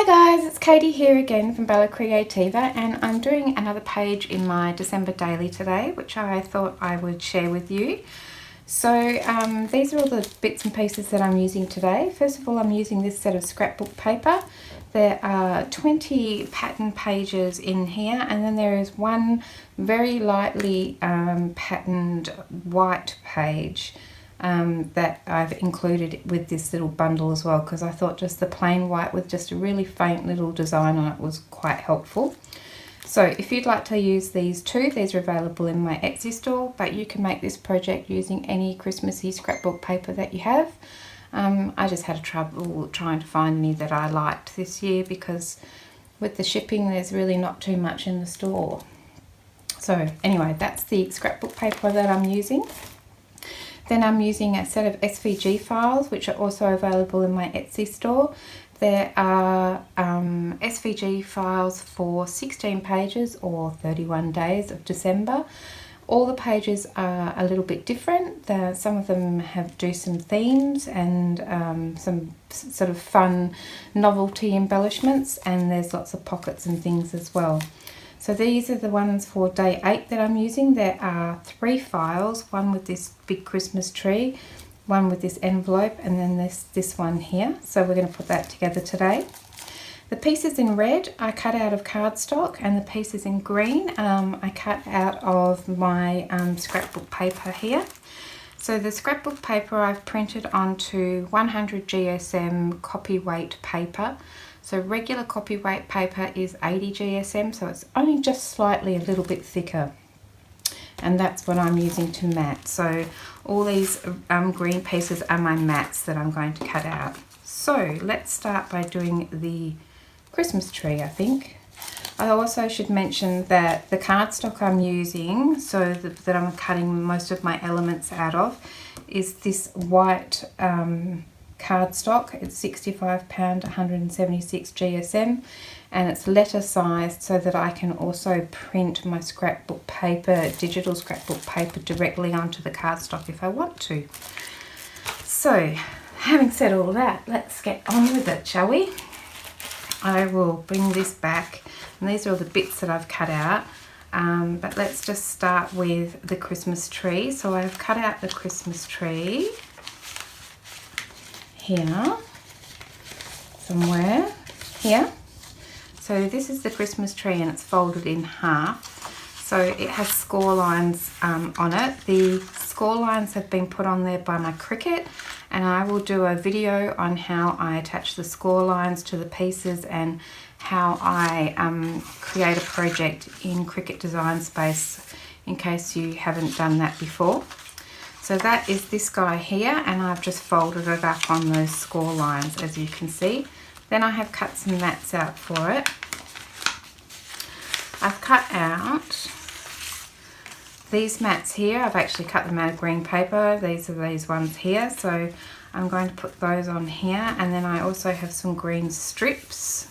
Hi guys, it's Katie here again from Creativa, and I'm doing another page in my December daily today, which I thought I would share with you. So these are all the bits and pieces that I'm using today. First of all, I'm using this set of scrapbook paper. There are 20 pattern pages in here, and then there is one very lightly patterned white page that I've included with this little bundle as well, because I thought just the plain white with just a really faint little design on it was quite helpful. So if you'd like to use these too, these are available in my Etsy store, but you can make this project using any Christmassy scrapbook paper that you have. I just had trouble trying to find any that I liked this year because with the shipping there's really not too much in the store. So anyway, that's the scrapbook paper that I'm using. Then I'm using a set of SVG files, which are also available in my Etsy store. There are SVG files for 16 pages or 31 days of December. All the pages are a little bit different. Some of them do some themes and some sort of fun novelty embellishments, and there's lots of pockets and things as well. So these are the ones for day 8 that I'm using. There are 3 files, one with this big Christmas tree, one with this envelope, and then this one here. So we're going to put that together today. The pieces in red I cut out of cardstock, and the pieces in green I cut out of my scrapbook paper here. So the scrapbook paper I've printed onto 100 GSM copy weight paper. So regular copy weight paper is 80 GSM, so it's only just slightly a little bit thicker. And that's what I'm using to mat. So all these green pieces are my mats that I'm going to cut out. So let's start by doing the Christmas tree, I think. I also should mention that the cardstock I'm using, so that I'm cutting most of my elements out of, is this white cardstock. It's 65 pound, 176 GSM, and it's letter sized so that I can also print my scrapbook paper, digital scrapbook paper, directly onto the cardstock if I want to. So having said all that, let's get on with it, shall we? I will bring this back, and these are all the bits that I've cut out, but let's just start with the Christmas tree. So I've cut out the Christmas tree here, somewhere here. So this is the Christmas tree, and it's folded in half. So it has score lines on it. The score lines have been put on there by my Cricut, and I will do a video on how I attach the score lines to the pieces and how I create a project in Cricut Design Space, in case you haven't done that before. So that is this guy here, and I've just folded it up on those score lines, as you can see. Then I have cut some mats out for it. I've cut out these mats here. I've actually cut them out of green paper. These are these ones here. So I'm going to put those on here, and then I also have some green strips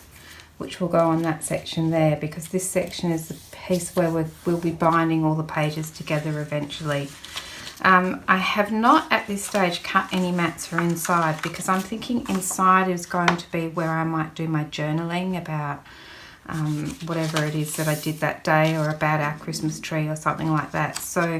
which will go on that section there, because this section is the piece where we'll be binding all the pages together eventually. I have not at this stage cut any mats for inside, because I'm thinking inside is going to be where I might do my journaling about whatever it is that I did that day, or about our Christmas tree or something like that. So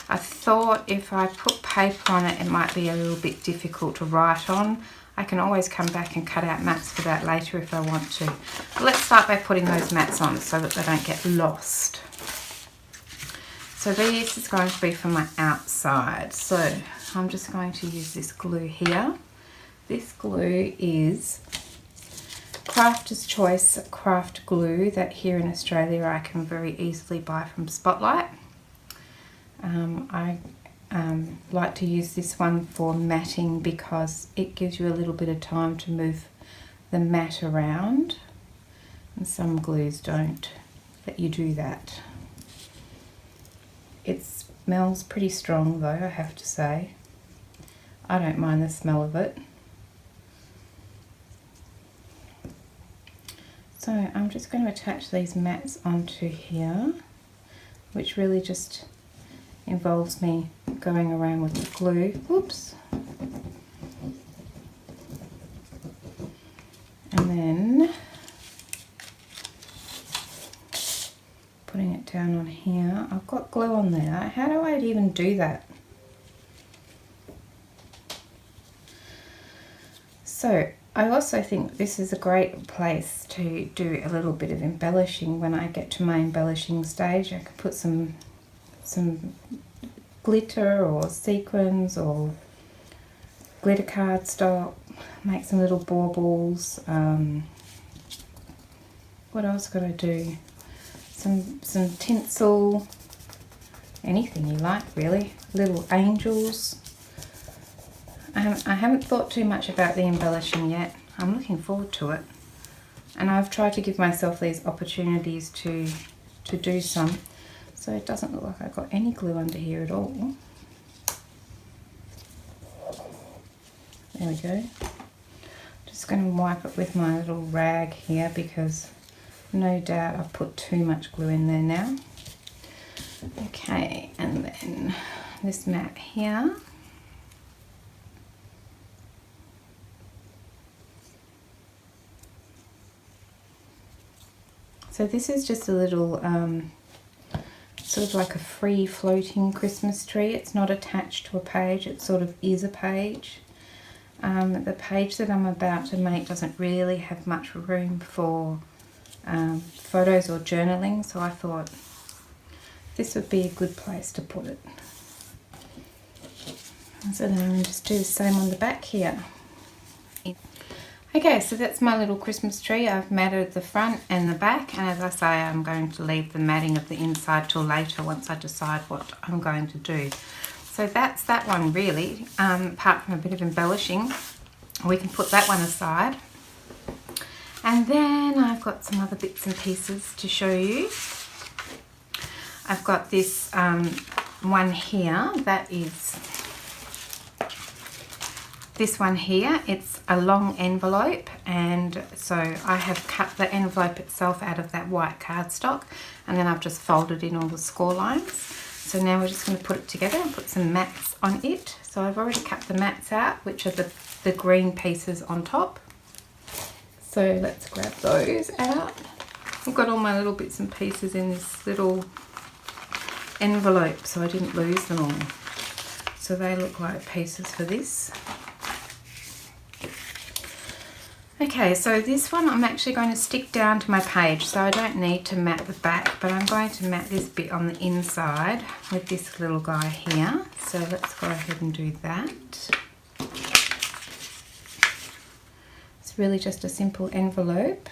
I thought if I put paper on it, it might be a little bit difficult to write on. I can always come back and cut out mats for that later if I want to. But let's start by putting those mats on so that they don't get lost. So this is going to be for my outside. So I'm just going to use this glue here. This glue is Crafter's Choice craft glue that here in Australia I can very easily buy from Spotlight. I like to use this one for matting because it gives you a little bit of time to move the mat around, and some glues don't let you do that. It smells pretty strong though, I have to say. I don't mind the smell of it. So I'm just going to attach these mats onto here, which really just involves me going around with the glue. Whoops. And then glue on there. How do I even do that? So I also think this is a great place to do a little bit of embellishing. When I get to my embellishing stage, I can put some glitter or sequins or glitter cardstock, make some little baubles. What else could I do? Some tinsel, anything you like really, little angels. I haven't thought too much about the embellishing yet. I'm looking forward to it. And I've tried to give myself these opportunities to do some. So it doesn't look like I've got any glue under here at all. There we go. Just going to wipe it with my little rag here because no doubt I've put too much glue in there now. Okay, and then this mat here. So this is just a little, sort of like a free floating Christmas tree. It's not attached to a page, it sort of is a page. The page that I'm about to make doesn't really have much room for photos or journaling, so I thought this would be a good place to put it. So then I'm going to just do the same on the back here. Okay, so that's my little Christmas tree. I've matted the front and the back, and as I say, I'm going to leave the matting of the inside till later once I decide what I'm going to do. So that's that one really, apart from a bit of embellishing. We can put that one aside. And then I've got some other bits and pieces to show you. I've got this one here that is this one here. It's a long envelope, and so I have cut the envelope itself out of that white cardstock, and then I've just folded in all the score lines. So now we're just going to put it together and put some mats on it. So I've already cut the mats out, which are the green pieces on top. So let's grab those out. I've got all my little bits and pieces in this little envelope, so I didn't lose them all. So they look like pieces for this. Okay, so this one I'm actually going to stick down to my page, so I don't need to mat the back, but I'm going to mat this bit on the inside with this little guy here. So let's go ahead and do that. It's really just a simple envelope.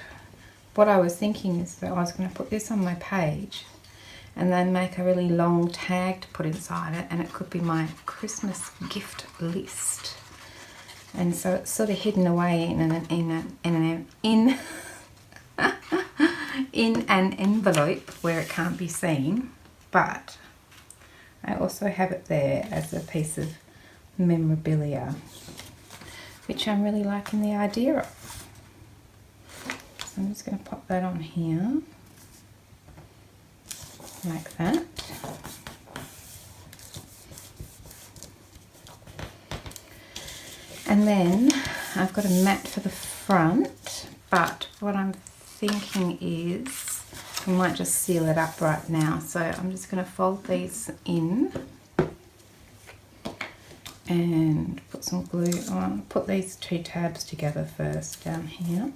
What I was thinking is that I was going to put this on my page and then make a really long tag to put inside it, and it could be my Christmas gift list. And so it's sort of hidden away in an envelope where it can't be seen, but I also have it there as a piece of memorabilia, which I'm really liking the idea of. So I'm just going to pop that on here like that. And then I've got a mat for the front, but what I'm thinking is I might just seal it up right now. So I'm just going to fold these in and put some glue on. Put these two tabs together first down here.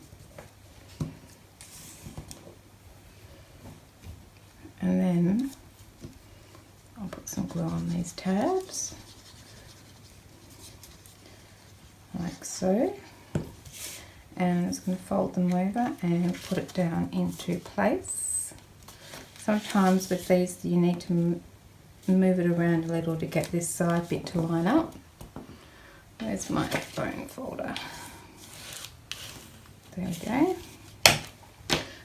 And then I'll put some glue on these tabs. Like so, and I'm just going to fold them over and put it down into place. Sometimes with these you need to move it around a little to get this side bit to line up. Where's my bone folder? There we go.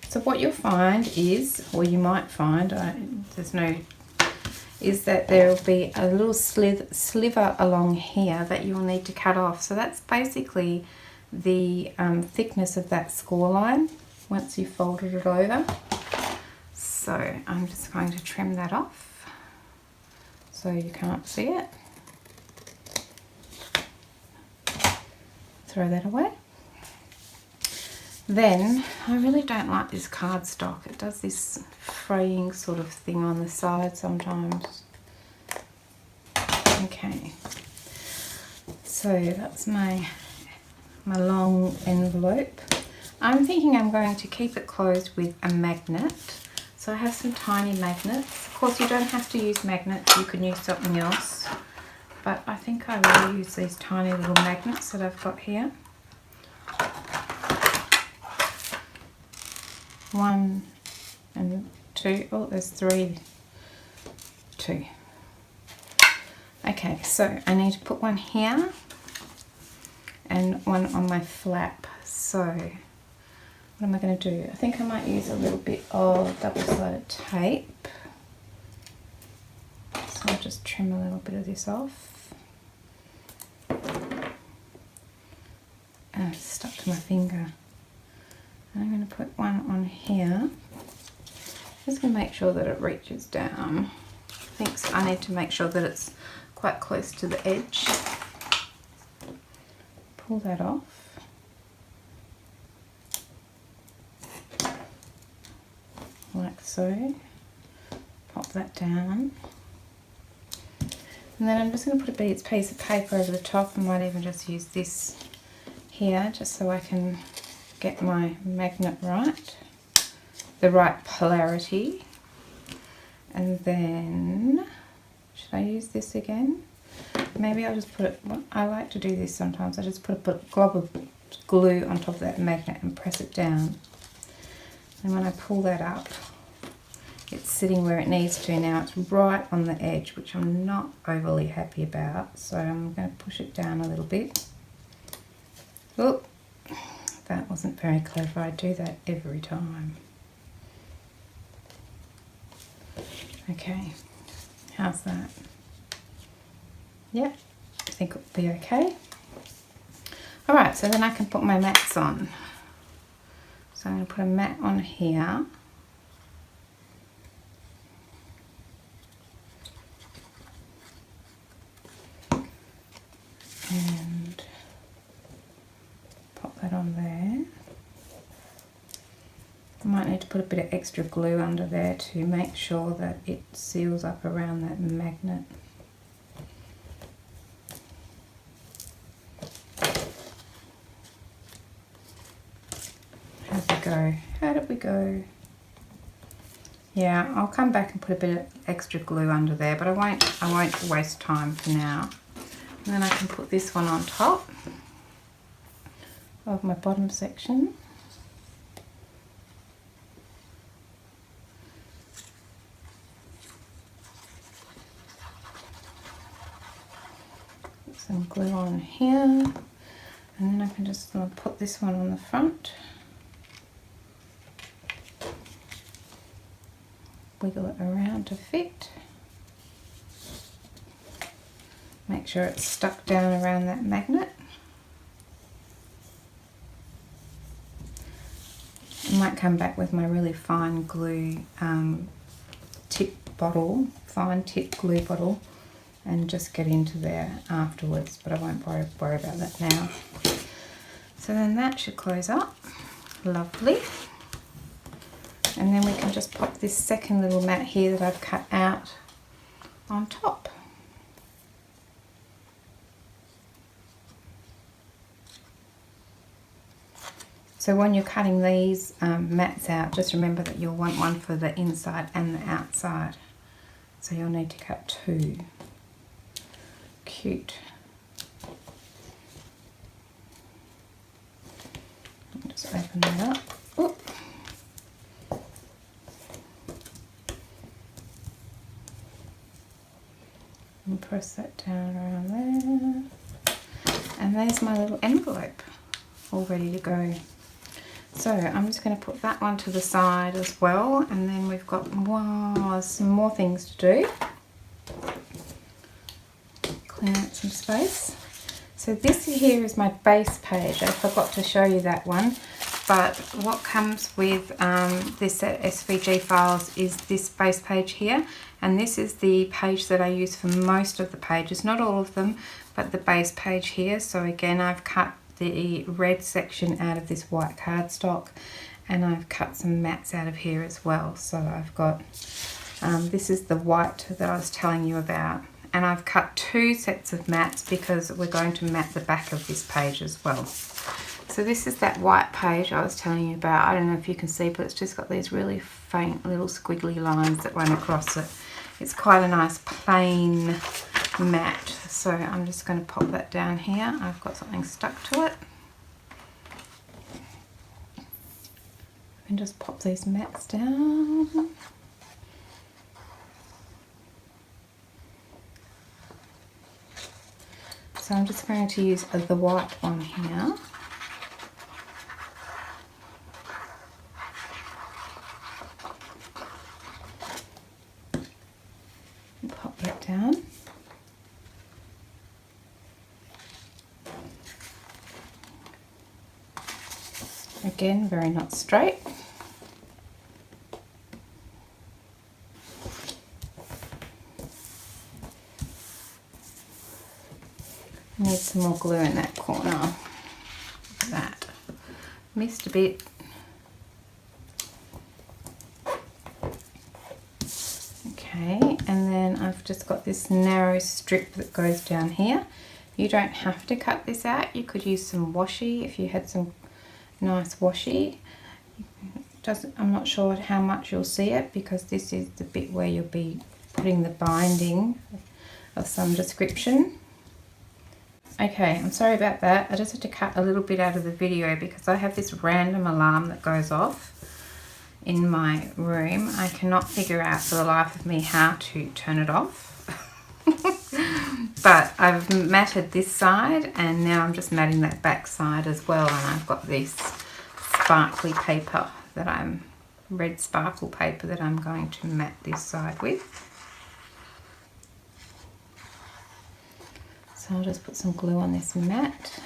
So what you'll find is, or you might find, is that there will be a little sliver along here that you'll need to cut off. So that's basically the thickness of that score line once you've folded it over. So I'm just going to trim that off so you can't see it. Throw that away. Then I really don't like this cardstock. It does this fraying sort of thing on the side sometimes. Okay, so that's my long envelope. I'm thinking I'm going to keep it closed with a magnet. So I have some tiny magnets. Of course, you don't have to use magnets, you can use something else. But I think I will use these tiny little magnets that I've got here. 1 and 2. Oh, there's 3. 2. Okay, so I need to put one here and one on my flap. So what am I going to do? I think I might use a little bit of double-sided tape. So I'll just trim a little bit of this off. And it's stuck to my finger. And I'm going to put one on here. Just going to make sure that it reaches down. I think so. I need to make sure that it's quite close to the edge. Pull that off. Like so. Pop that down. And then I'm just going to put a piece of paper over the top. I might even just use this here just so I can get my magnet right. The right polarity. And then, should I use this again? Maybe I'll just put it, I like to do this sometimes. I just put a glob of glue on top of that magnet and press it down. And when I pull that up, it's sitting where it needs to. Now it's right on the edge, which I'm not overly happy about. So I'm going to push it down a little bit. Oh, that wasn't very clever. I do that every time. Okay, how's that? Yep, I think it'll be okay. Alright, so then I can put my mats on. So I'm going to put a mat on here. And pop that on there. I might need to put a bit of extra glue under there to make sure that it seals up around that magnet. How'd we go? How did we go? Yeah, I'll come back and put a bit of extra glue under there, but I won't waste time for now. And then I can put this one on top of my bottom section. Put some glue on here, and then I can just put this one on the front. Wiggle it around to fit. Make sure it's stuck down around that magnet. I might come back with my really fine glue tip bottle, fine tip glue bottle, and just get into there afterwards, but I won't worry about that now. So then that should close up. Lovely. And then we can just pop this second little mat here that I've cut out on top. So when you're cutting these mats out, just remember that you'll want one for the inside and the outside. So you'll need to cut 2. Cute. I'll just open that up. Oop. And press that down around there. And there's my little envelope all ready to go. So I'm just going to put that one to the side as well, and then we've got some more things to do. Clean out some space. So this here is my base page. I forgot to show you that one, but what comes with this set SVG files is this base page here, and this is the page that I use for most of the pages, not all of them, but the base page here. So again, I've cut the red section out of this white cardstock, and I've cut some mats out of here as well. So I've got, this is the white that I was telling you about. And I've cut 2 sets of mats because we're going to mat the back of this page as well. So this is that white page I was telling you about. I don't know if you can see, but it's just got these really faint little squiggly lines that run across it. It's quite a nice plain mat. So I'm just going to pop that down here. I've got something stuck to it. And just pop these mats down. So I'm just going to use the white one here. And pop that down. Again, very not straight. Need some more glue in that corner. Look at that. Missed a bit. Okay, and then I've just got this narrow strip that goes down here. You don't have to cut this out. You could use some washi if you had some nice washi. I'm not sure how much you'll see it because this is the bit where you'll be putting the binding of some description. Okay, I'm sorry about that. I just had to cut a little bit out of the video because I have this random alarm that goes off in my room. I cannot figure out for the life of me how to turn it off. But I've matted this side and now I'm just matting that back side as well, and I've got this sparkly paper that red sparkle paper that I'm going to mat this side with. So I'll just put some glue on this mat.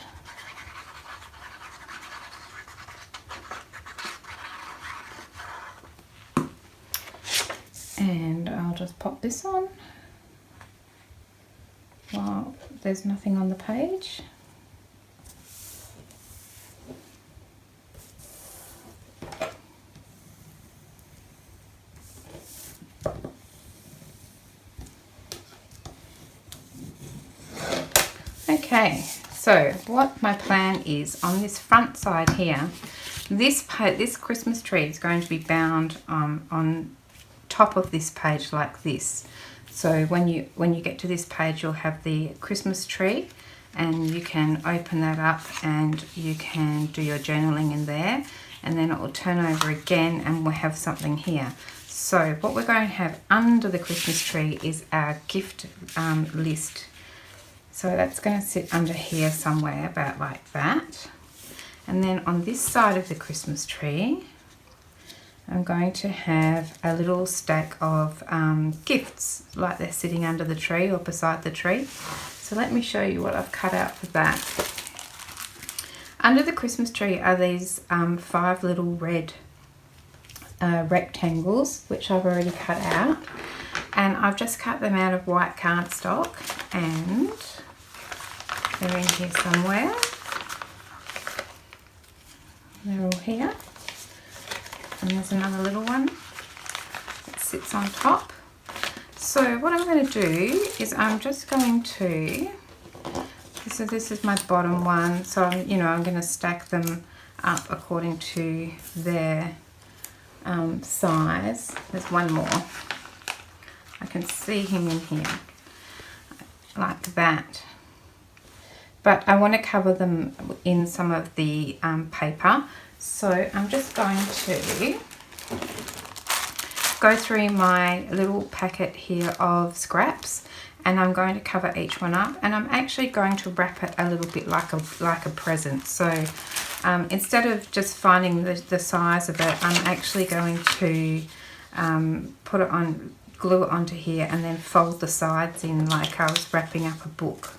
And I'll just pop this on while there's nothing on the page. Okay, so what my plan is on this front side here, this Christmas tree is going to be bound on top of this page like this. So when you get to this page, you'll have the Christmas tree, and you can open that up and you can do your journaling in there, and then it will turn over again and we'll have something here. So what we're going to have under the Christmas tree is our gift list. So that's going to sit under here somewhere, about like that. And then on this side of the Christmas tree, I'm going to have a little stack of gifts, like they're sitting under the tree or beside the tree. So let me show you what I've cut out for that. Under the Christmas tree are these 5 little red rectangles, which I've already cut out. And I've just cut them out of white cardstock, and they're in here somewhere. They're all here. And there's another little one that sits on top. So what I'm going to do is I'm just going to, so this is my bottom one. So I'm going to stack them up according to their size. There's one more. I can see him in here like that. But I want to cover them in some of the paper. So I'm just going to go through my little packet here of scraps, and I'm going to cover each one up, and I'm actually going to wrap it a little bit like a present. So instead of just finding the size of it, I'm actually going to put it on, glue it onto here, and then fold the sides in like I was wrapping up a book.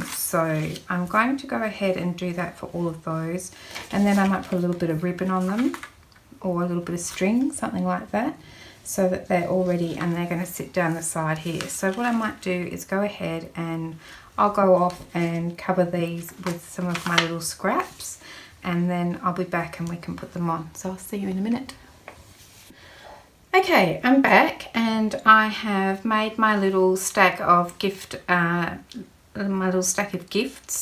So I'm going to go ahead and do that for all of those, and then I might put a little bit of ribbon on them or a little bit of string, something like that, so that they're all ready and they're going to sit down the side here. So what I might do is go ahead and I'll go off and cover these with some of my little scraps, and then I'll be back and we can put them on. So I'll see you in a minute. Okay, I'm back and I have made my little stack of gifts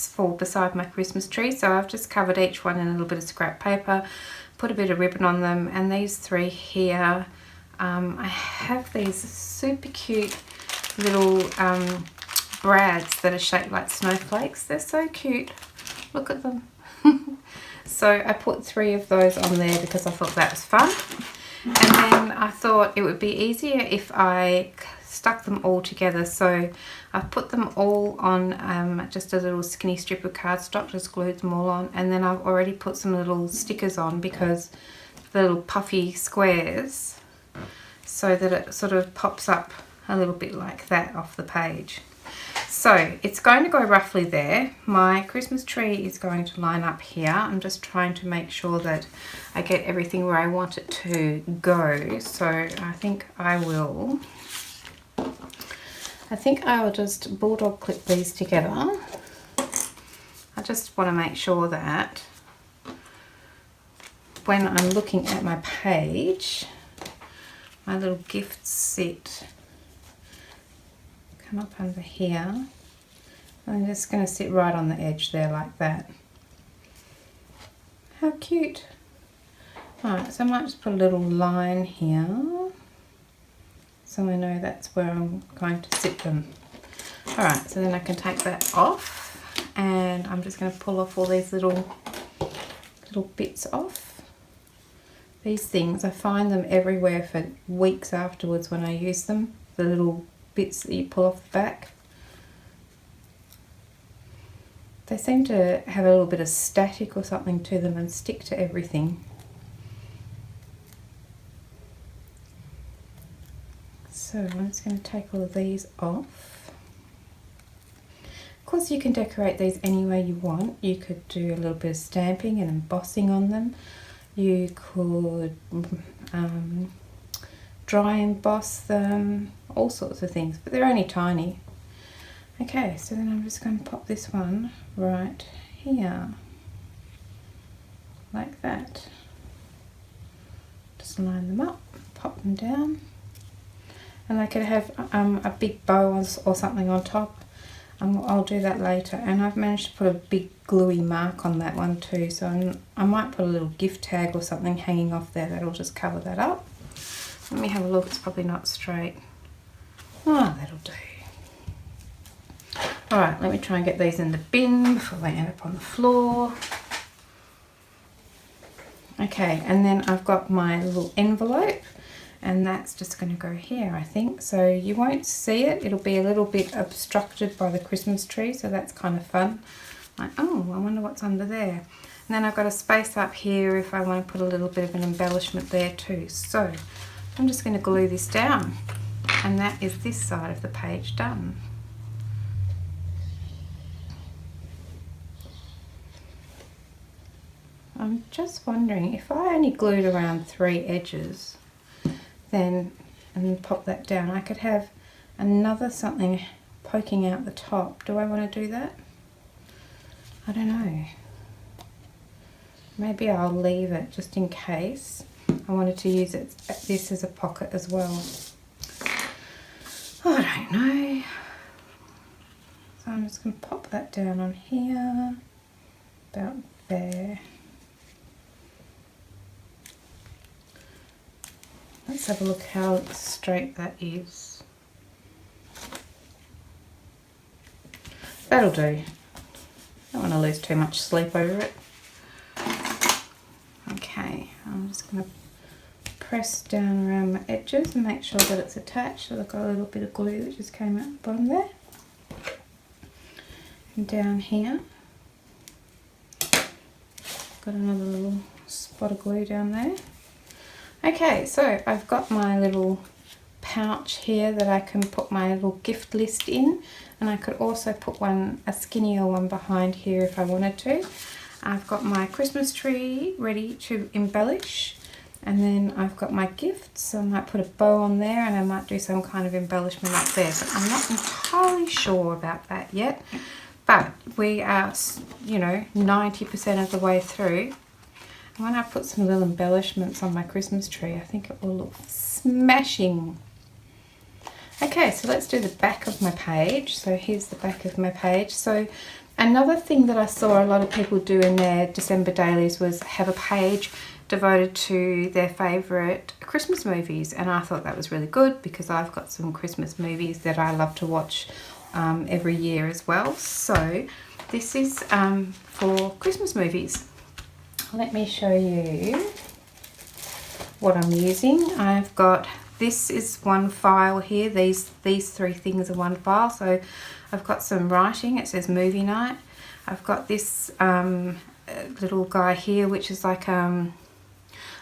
for beside my Christmas tree. So I've just covered each one in a little bit of scrap paper, put a bit of ribbon on them, and these three here, I have these super cute little brads that are shaped like snowflakes. They're so cute. Look at them. So I put 3 of those on there because I thought that was fun. And then I thought it would be easier if I stuck them all together. So I've put them all on just a little skinny strip of cardstock, just glued them all on. And then I've already put some little stickers on because the little puffy squares, so that it sort of pops up a little bit like that off the page. So it's going to go roughly there. My Christmas tree is going to line up here. I'm just trying to make sure that I get everything where I want it to go. So I think I will just bulldog clip these together. I just want to make sure that when I'm looking at my page, my little gift set come up under here. I'm just going to sit right on the edge there like that. How cute. Alright, so I might just put a little line here so I know that's where I'm going to sit them. Alright, so then I can take that off, and I'm just going to pull off all these little bits off. These things, I find them everywhere for weeks afterwards when I use them, the little bits that you pull off the back. They seem to have a little bit of static or something to them and stick to everything. So I'm just going to take all of these off. Of course, you can decorate these any way you want. You could do a little bit of stamping and embossing on them. You could dry emboss them, all sorts of things, but they're only tiny. Okay, so then I'm just going to pop this one right here, like that. Just line them up, pop them down, and I could have a big bow or something on top. I'll do that later, and I've managed to put a big gluey mark on that one too, so I might put a little gift tag or something hanging off there that'll just cover that up. Let me have a look, it's probably not straight. Oh, that'll do. Alright, let me try and get these in the bin before they end up on the floor. Okay, and then I've got my little envelope, and that's just going to go here, I think. So you won't see it, it'll be a little bit obstructed by the Christmas tree, so that's kind of fun. Like, oh, I wonder what's under there. And then I've got a space up here if I want to put a little bit of an embellishment there too. So I'm just going to glue this down, and that is this side of the page done. I'm just wondering if I only glued around 3 edges, then and pop that down, I could have another something poking out the top. Do I want to do that? I don't know. Maybe I'll leave it just in case I wanted to use this as a pocket as well. I don't know. So I'm just going to pop that down on here, about there. Let's have a look how straight that is. That'll do. Don't want to lose too much sleep over it. Okay, I'm just going to press down around my edges and make sure that it's attached. So I've got a little bit of glue that just came out the bottom there. And down here, got another little spot of glue down there. Okay, so I've got my little pouch here that I can put my little gift list in, and I could also put a skinnier one behind here if I wanted to. I've got my Christmas tree ready to embellish, and then I've got my gifts, so I might put a bow on there and I might do some kind of embellishment up there, but I'm not entirely sure about that yet. But we are, you know, 90% of the way through. And when I put some little embellishments on my Christmas tree, I think it will look smashing. Okay, so let's do the back of my page. So here's the back of my page. So another thing that I saw a lot of people do in their December dailies was have a page devoted to their favourite Christmas movies, and I thought that was really good because I've got some Christmas movies that I love to watch every year as well. So this is for Christmas movies. Let me show you what I'm using. I've got, this is one file here, these three things are one file. So I've got some writing, it says movie night. I've got this little guy here which is like a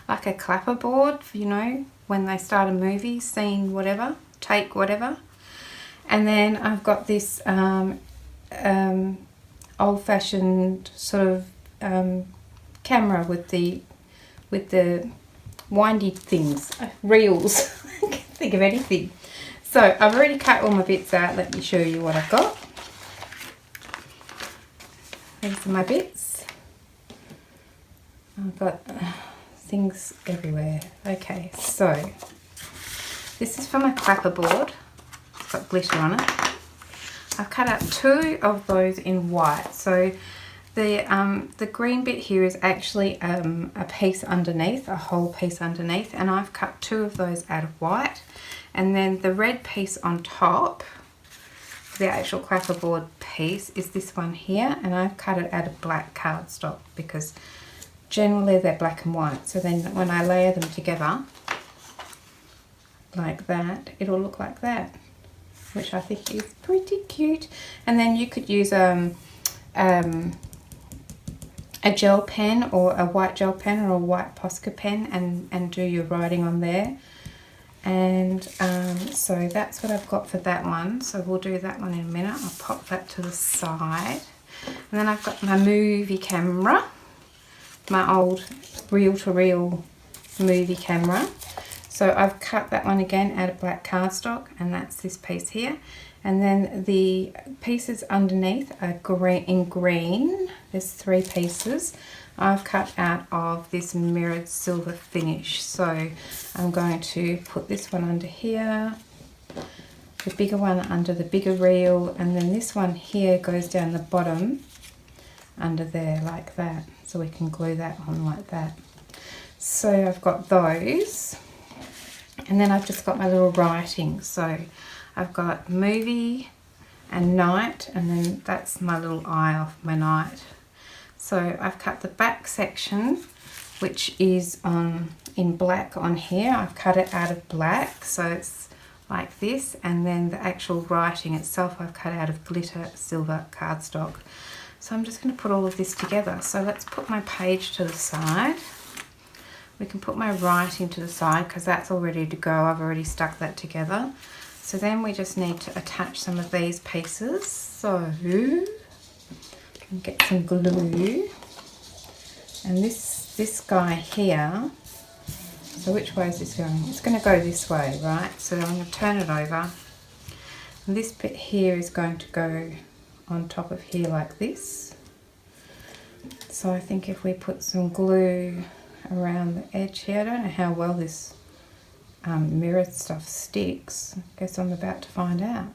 clapperboard, you know, when they start a movie, scene whatever, take whatever. And then I've got this old-fashioned sort of camera with the windy things, reels. I can't think of anything. So I've already cut all my bits out. Let me show you what I've got. These are my bits. I've got things everywhere. Okay, so this is for my clapperboard. It's got glitter on it. I've cut out 2 of those in white. So the green bit here is actually a piece underneath, a whole piece underneath, and I've cut 2 of those out of white. And then the red piece on top, the actual clapperboard piece, is this one here, and I've cut it out of black cardstock because generally they're black and white. So then when I layer them together like that, it'll look like that, which I think is pretty cute. And then you could use a gel pen or a white gel pen or a white Posca pen and do your writing on there. And so that's what I've got for that one. So we'll do that one in a minute. I'll pop that to the side. And then I've got my movie camera, my old reel-to-reel movie camera. So I've cut that one again out of black cardstock, and that's this piece here. And then the pieces underneath are in green. There's 3 pieces. I've cut out of this mirrored silver finish. So I'm going to put this one under here, the bigger one under the bigger reel, and then this one here goes down the bottom under there like that. So we can glue that on like that. So I've got those. And then I've just got my little writing. So I've got movie and night, and then that's my little eye off my night. So I've cut the back section, which is in black on here. I've cut it out of black, so it's like this. And then the actual writing itself I've cut out of glitter silver cardstock. So I'm just going to put all of this together. So let's put my page to the side. We can put my writing to the side because that's all ready to go. I've already stuck that together. So then we just need to attach some of these pieces. So get some glue. And this guy here, so which way is this going? It's going to go this way, right? So I'm going to turn it over. And this bit here is going to go on top of here like this. So I think if we put some glue around the edge here, I don't know how well this mirrored stuff sticks. I guess I'm about to find out.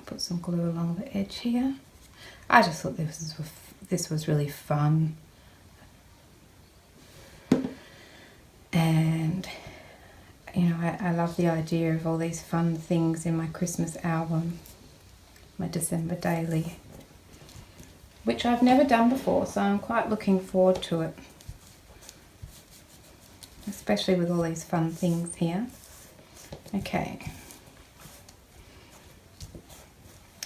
Put some glue along the edge here. I just thought this was really fun. And you know, I love the idea of all these fun things in my Christmas album, my December daily, which I've never done before, so I'm quite looking forward to it, especially with all these fun things here. Okay,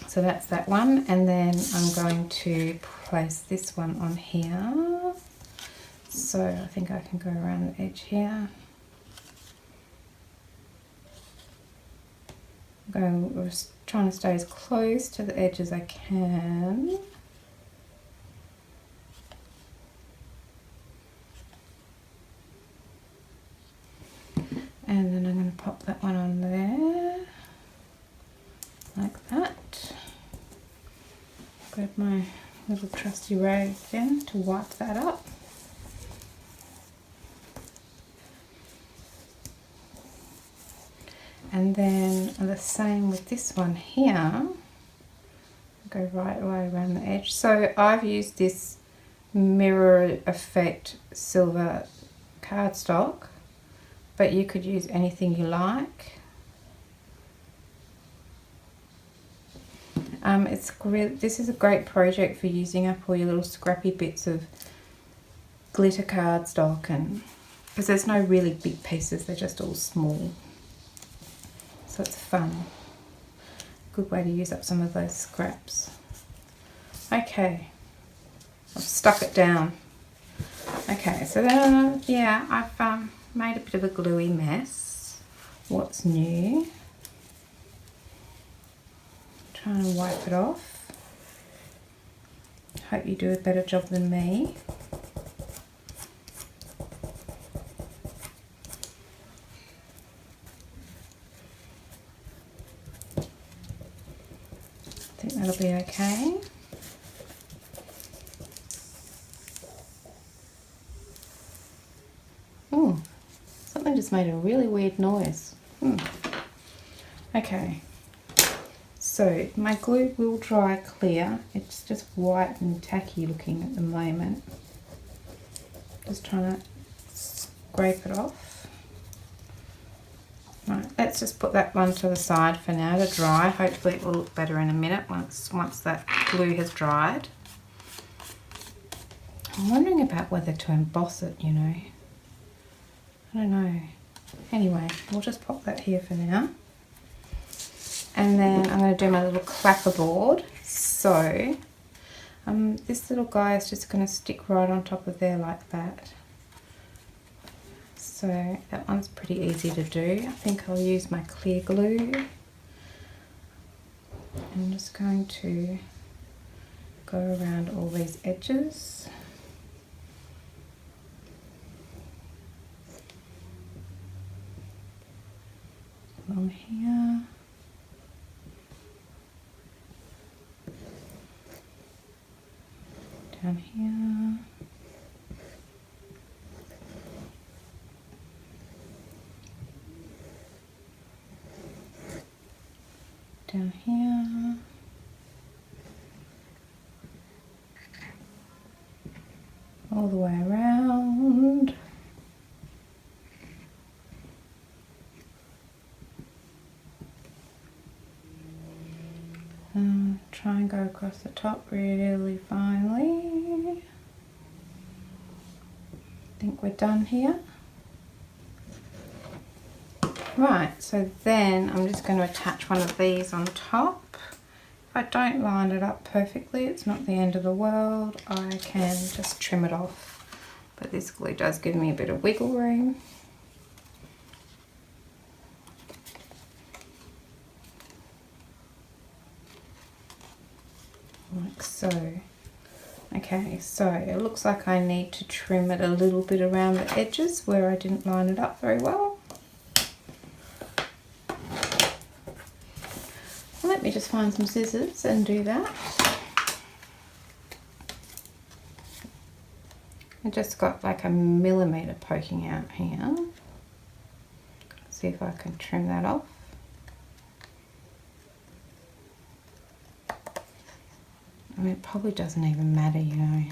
so that's that one, and then I'm going to place this one on here. So I think I can go around the edge here. I'm trying to stay as close to the edge as I can. And then I'm going to pop that one on there, like that. grab my little trusty rag again to wipe that up. And then the same with this one here. Go right away around the edge. So I've used this mirror effect silver cardstock, but you could use anything you like. This is a great project for using up all your little scrappy bits of glitter cardstock, and because there's no really big pieces, they're just all small. So it's fun. Good way to use up some of those scraps. Okay, I've stuck it down. Okay, so then, yeah, I've made a bit of a gluey mess. What's new? Trying to wipe it off. Hope you do a better job than me. I think that'll be okay. Something just made a really weird noise. Okay, so my glue will dry clear. It's just white and tacky looking at the moment. Just trying to scrape it off. Right, let's just put that one to the side for now to dry. Hopefully it will look better in a minute once that glue has dried. I'm wondering about whether to emboss it, you know. I don't know. Anyway, we'll just pop that here for now. And then I'm going to do my little clapperboard. So this little guy is just going to stick right on top of there like that. So that one's pretty easy to do. I think I'll use my clear glue. I'm just going to go around all these edges. Along here. Down here. Down here. All the way around. Try and go across the top really finely. I think we're done here. Right, so then I'm just going to attach one of these on top. If I don't line it up perfectly, it's not the end of the world. I can just trim it off. But this glue does give me a bit of wiggle room. Like so. Okay, so it looks like I need to trim it a little bit around the edges where I didn't line it up very well. Let me just find some scissors and do that. I just got like a millimetre poking out here. See if I can trim that off. I mean, it probably doesn't even matter, you know.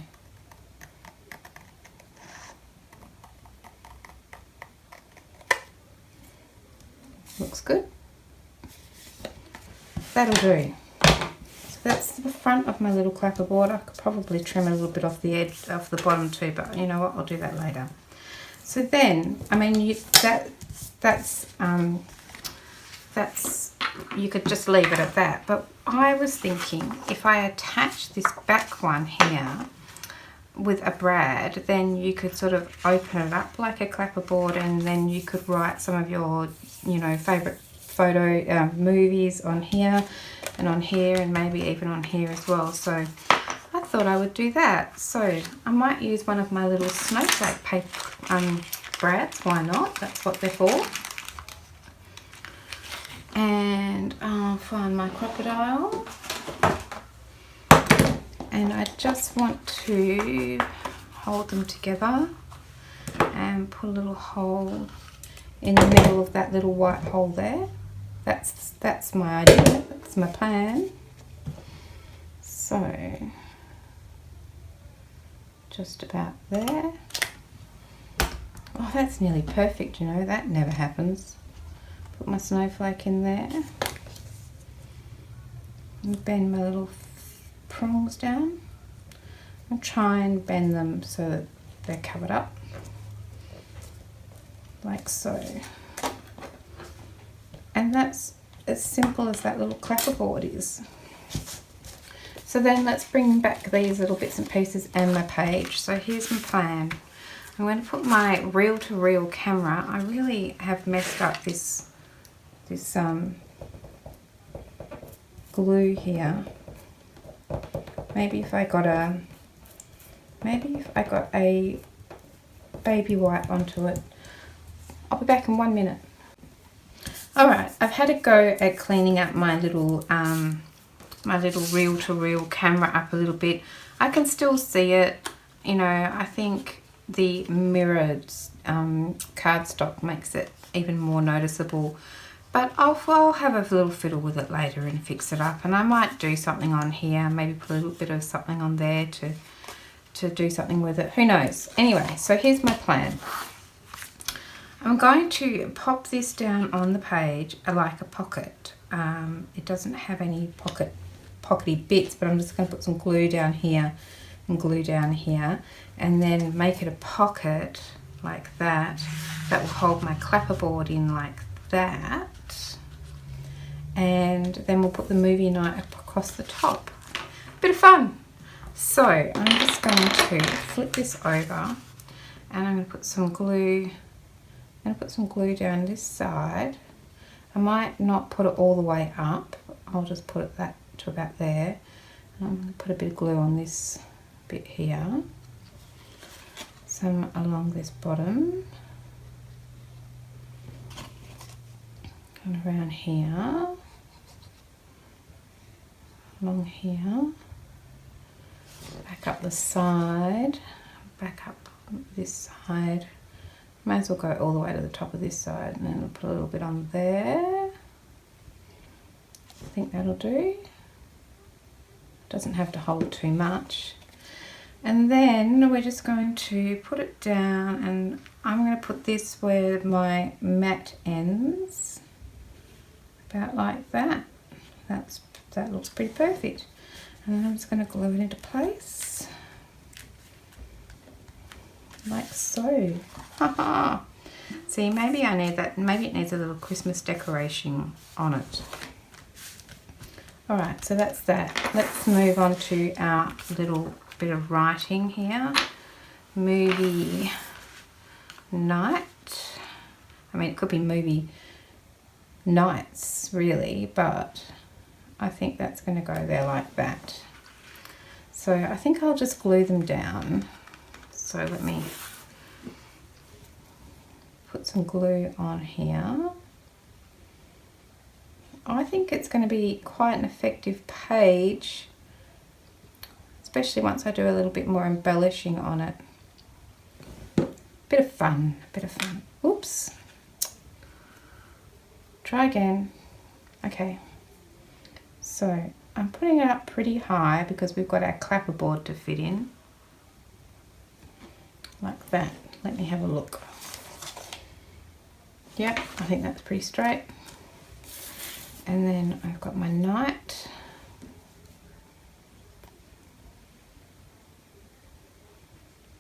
Looks good. That'll do. So that's the front of my little clapperboard. I could probably trim a little bit off the edge, off the bottom too, but you know what? I'll do that later. So then, I mean, you could just leave it at that, but I was thinking if I attach this back one here with a brad, then you could sort of open it up like a clapperboard, and then you could write some of your, you know, favourite photo movies on here and on here, and maybe even on here as well. So I thought I would do that. So I might use one of my little snowflake paper brads. Why not? That's what they're for. And I'll find my crocodile. and I just want to hold them together and put a little hole in the middle of that little white hole there. That's my idea, that's my plan. So just about there. Oh, that's nearly perfect, you know, that never happens. Put my snowflake in there and bend my little prongs down and try and bend them so that they're covered up, like so. And that's as simple as that little clapperboard is. So then let's bring back these little bits and pieces and my page. So here's my plan. I'm going to put my reel-to-reel camera. I really have messed up this glue here. Maybe if I got a baby wipe onto it. I'll be back in 1 minute. Alright, I've had a go at cleaning up my little reel-to-reel camera up a little bit. I can still see it, you know. I think the mirrored cardstock makes it even more noticeable, but I'll have a little fiddle with it later and fix it up, and I might do something on here, maybe put a little bit of something on there to do something with it, who knows. Anyway, so here's my plan. I'm going to pop this down on the page like a pocket. It doesn't have any pockety bits, but I'm just going to put some glue down here and glue down here, and then make it a pocket like that. That will hold my clapperboard in like that, and then we'll put the movie night across the top. Bit of fun. So I'm just going to flip this over, and I'm going to put some glue. I'm going to put some glue down this side. I might not put it all the way up. I'll just put it that to about there. And I'm going to put a bit of glue on this bit here. Some along this bottom. And around here. Along here. Back up the side. Back up this side. Might as well go all the way to the top of this side, and then we'll put a little bit on there. I think that'll do. Doesn't have to hold too much. And then we're just going to put it down, and I'm going to put this where my mat ends. About like that. That looks pretty perfect. And then I'm just going to glue it into place. Like so. Haha. See, maybe I need that. Maybe it needs a little Christmas decoration on it. Alright, so that's that. Let's move on to our little bit of writing here. Movie night. I mean, it could be movie nights, really, but I think that's going to go there like that. So I think I'll just glue them down. So let me put some glue on here. I think it's going to be quite an effective page, especially once I do a little bit more embellishing on it. Bit of fun, bit of fun. Oops. Try again. Okay. So I'm putting it up pretty high because we've got our clapperboard to fit in. Like that. Let me have a look. Yep, I think that's pretty straight. And then I've got my knight.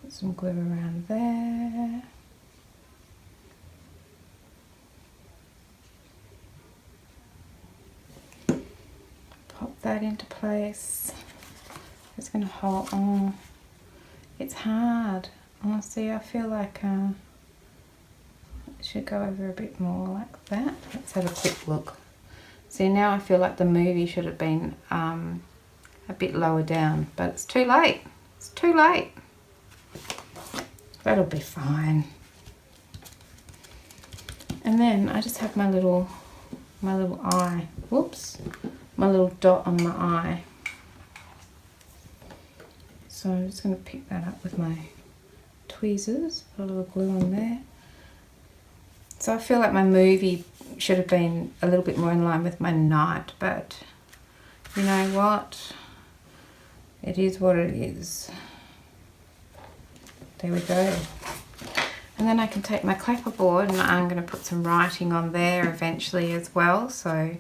Put some glue around there. Pop that into place. It's going to hold on. It's hard. Oh, see, I feel like it should go over a bit more like that. Let's have a quick look. See, now I feel like the movie should have been a bit lower down, but it's too late. It's too late. That'll be fine. And then I just have my little eye. Whoops. My little dot on my eye. So I'm just going to pick that up with my tweezers, put a little glue on there. So I feel like my movie should have been a little bit more in line with my night, but you know what? It is what it is. There we go. And then I can take my clapperboard and I'm going to put some writing on there eventually as well. So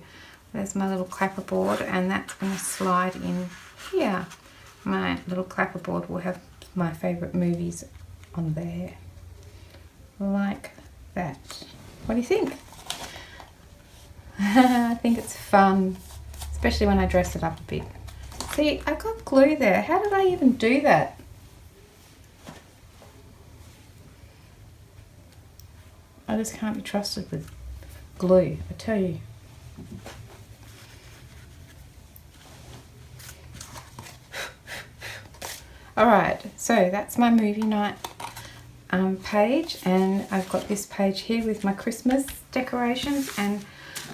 there's my little clapperboard, and that's going to slide in here. My little clapperboard will have my favourite movies on there. Like that. What do you think? I think it's fun, especially when I dress it up a bit. See, I got glue there. How did I even do that? I just can't be trusted with glue, I tell you. Alright, so that's my movie night page, and I've got this page here with my Christmas decorations and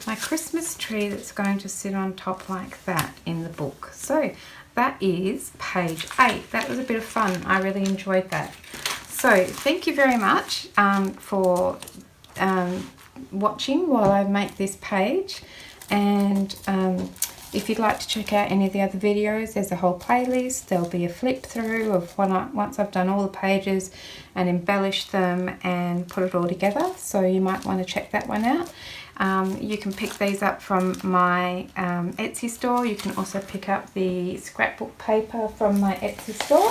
my Christmas tree that's going to sit on top like that in the book. So that is page 8. That was a bit of fun. I really enjoyed that. So thank you very much for watching while I make this page, and if you'd like to check out any of the other videos, there's a whole playlist. There'll be a flip through of once I've done all the pages and embellished them and put it all together, so you might want to check that one out. You can pick these up from my Etsy store. You can also pick up the scrapbook paper from my Etsy store.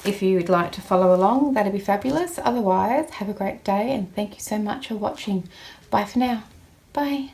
If you would like to follow along, that'd be fabulous. Otherwise, have a great day, and thank you so much for watching. Bye for now. Bye.